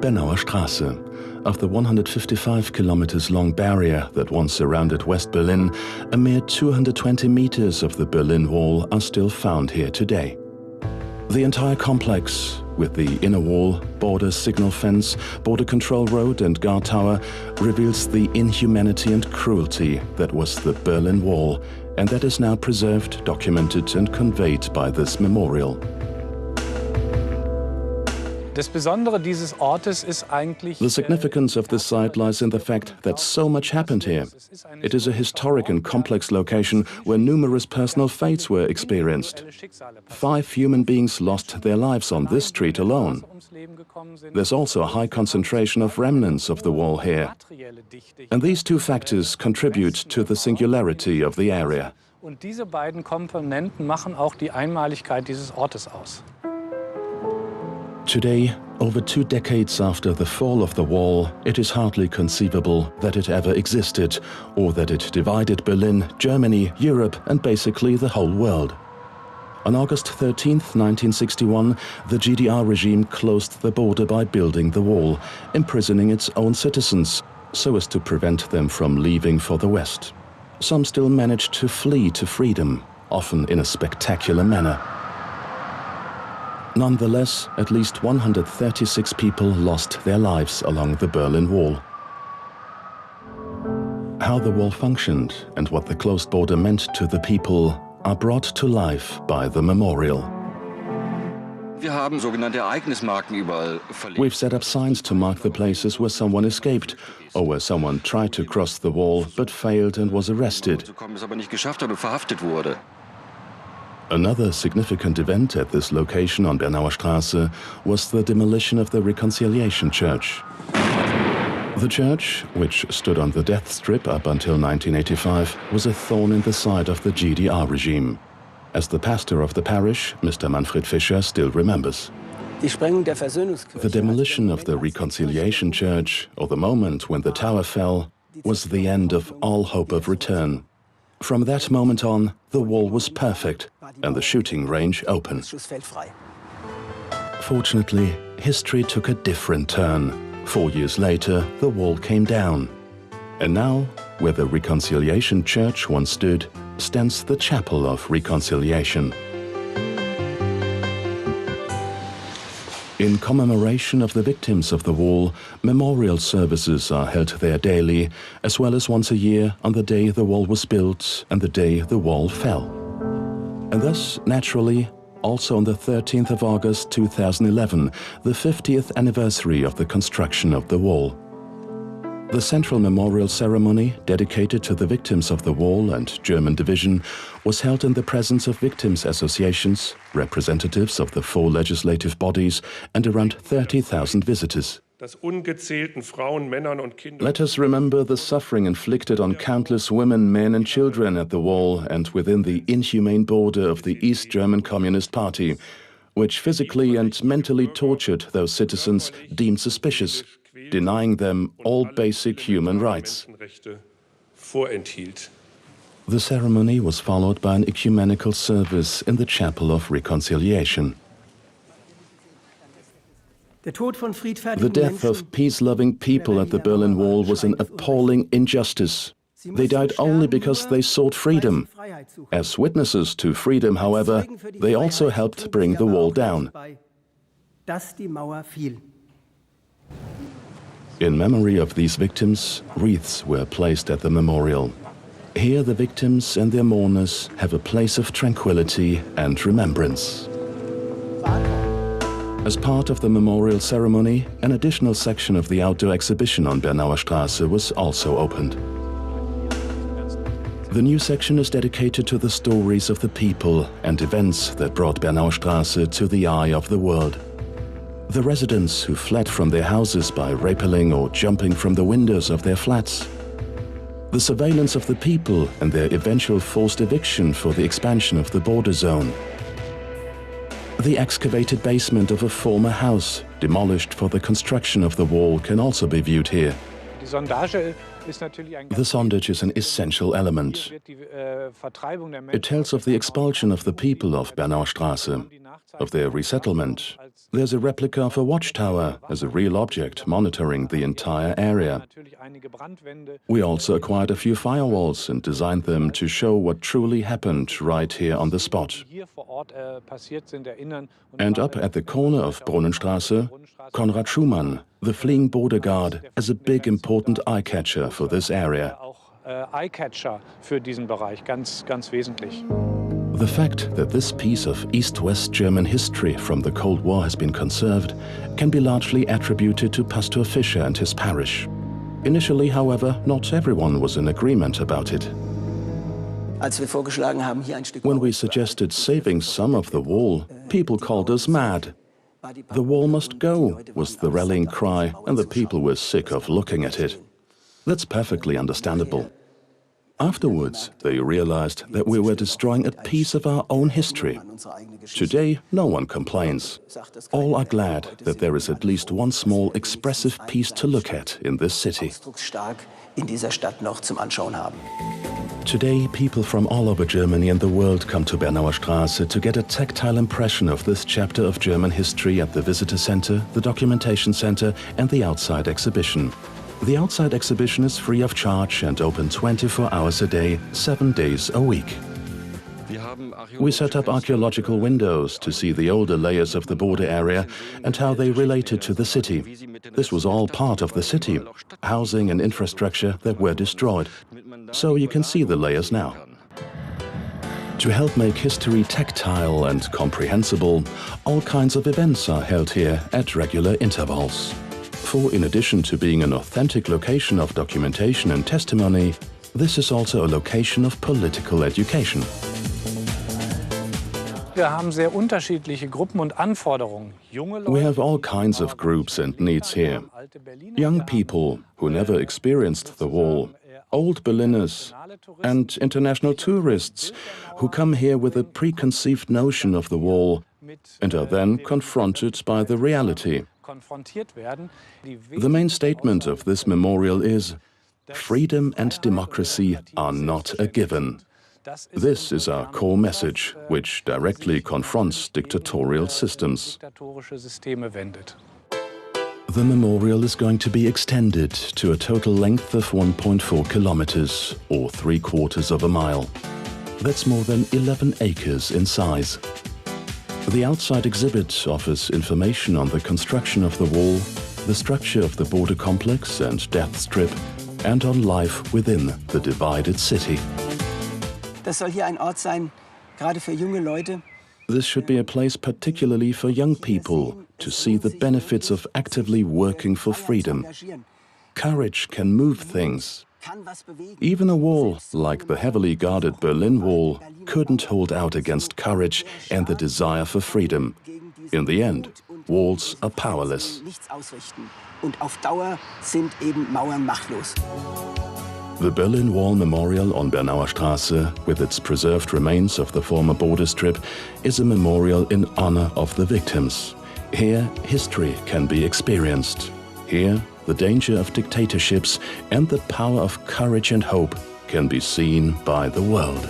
Bernauer Straße. Of the 155 kilometers long barrier that once surrounded West Berlin, a mere 220 meters of the Berlin Wall are still found here today. The entire complex, with the inner wall, border signal fence, border control road and guard tower, reveals the inhumanity and cruelty that was the Berlin Wall, and that is now preserved, documented and conveyed by this memorial. The significance of this site lies in the fact that so much happened here. It is a historic and complex location where numerous personal fates were experienced. 5 human beings lost their lives on this street alone. There's also a high concentration of remnants of the wall here. And these two factors contribute to the singularity of the area. Und diese beiden Komponenten machen auch die Einmaligkeit dieses Ortes aus. Today, over 2 decades after the fall of the wall, it is hardly conceivable that it ever existed, or that it divided Berlin, Germany, Europe, and basically the whole world. On August 13, 1961, the GDR regime closed the border by building the wall, imprisoning its own citizens, so as to prevent them from leaving for the West. Some still managed to flee to freedom, often in a spectacular manner. Nonetheless, at least 136 people lost their lives along the Berlin Wall. How the wall functioned and what the closed border meant to the people are brought to life by the memorial. We've set up signs to mark the places where someone escaped, or where someone tried to cross the wall but failed and was arrested. Another significant event at this location on Bernauer Straße was the demolition of the Reconciliation Church. The church, which stood on the death strip up until 1985, was a thorn in the side of the GDR regime, as the pastor of the parish, Mr. Manfred Fischer, still remembers. The demolition of the Reconciliation Church, or the moment when the tower fell, was the end of all hope of return. From that moment on, the wall was perfect and the shooting range open. Fortunately, history took a different turn. 4 years later, the wall came down. And now, where the Reconciliation Church once stood, stands the Chapel of Reconciliation. In commemoration of the victims of the wall, memorial services are held there daily, as well as once a year on the day the wall was built and the day the wall fell. And thus, naturally, also on the 13th of August 2011, the 50th anniversary of the construction of the wall. The central memorial ceremony, dedicated to the victims of the wall and German division, was held in the presence of victims' associations, representatives of the 4 legislative bodies, and around 30,000 visitors. Let us remember the suffering inflicted on countless women, men and children at the wall and within the inhumane border of the East German Communist Party, which physically and mentally tortured those citizens deemed suspicious, denying them all basic human rights. The ceremony was followed by an ecumenical service in the Chapel of Reconciliation. The death of peace-loving people at the Berlin Wall was an appalling injustice. They died only because they sought freedom. As witnesses to freedom, however, they also helped bring the wall down. In memory of these victims, wreaths were placed at the memorial. Here the victims and their mourners have a place of tranquility and remembrance. As part of the memorial ceremony, an additional section of the outdoor exhibition on Bernauer Straße was also opened. The new section is dedicated to the stories of the people and events that brought Bernauer Straße to the eye of the world. The residents who fled from their houses by rappelling or jumping from the windows of their flats. The surveillance of the people and their eventual forced eviction for the expansion of the border zone. The excavated basement of a former house, demolished for the construction of the wall, can also be viewed here. The sondage is an essential element. It tells of the expulsion of the people of Bernauer Straße, of their resettlement. There's a replica of a watchtower as a real object monitoring the entire area. We also acquired a few firewalls and designed them to show what truly happened right here on the spot. And up at the corner of Brunnenstraße, Konrad Schumann, the fleeing border guard, as a big important eye-catcher for this area. The fact that this piece of East-West German history from the Cold War has been conserved can be largely attributed to Pastor Fischer and his parish. Initially, however, not everyone was in agreement about it. When we suggested saving some of the wall, people called us mad. The wall must go, was the rallying cry, and the people were sick of looking at it. That's perfectly understandable. Afterwards, they realized that we were destroying a piece of our own history. Today, no one complains. All are glad that there is at least one small expressive piece to look at in this city. Today, people from all over Germany and the world come to Bernauer Straße to get a tactile impression of this chapter of German history at the Visitor Center, the Documentation Center, and the Outside Exhibition. The Outside Exhibition is free of charge and open 24 hours a day, 7 days a week. We set up archaeological windows to see the older layers of the border area and how they related to the city. This was all part of the city, housing and infrastructure that were destroyed. So you can see the layers now. To help make history tactile and comprehensible, all kinds of events are held here at regular intervals. For in addition to being an authentic location of documentation and testimony, this is also a location of political education. We have all kinds of groups and needs here. Young people who never experienced the wall, old Berliners, and international tourists who come here with a preconceived notion of the wall and are then confronted by the reality. The main statement of this memorial is, freedom and democracy are not a given. This is our core message, which directly confronts dictatorial systems. The memorial is going to be extended to a total length of 1.4 kilometers, or 3/4 of a mile. That's more than 11 acres in size. The outside exhibit offers information on the construction of the wall, the structure of the border complex and death strip, and on life within the divided city. This should be a place particularly for young people to see the benefits of actively working for freedom. Courage can move things. Even a wall, like the heavily guarded Berlin Wall, couldn't hold out against courage and the desire for freedom. In the end, walls are powerless. The Berlin Wall Memorial on Bernauer Straße, with its preserved remains of the former border strip, is a memorial in honor of the victims. Here, history can be experienced. Here, the danger of dictatorships and the power of courage and hope can be seen by the world.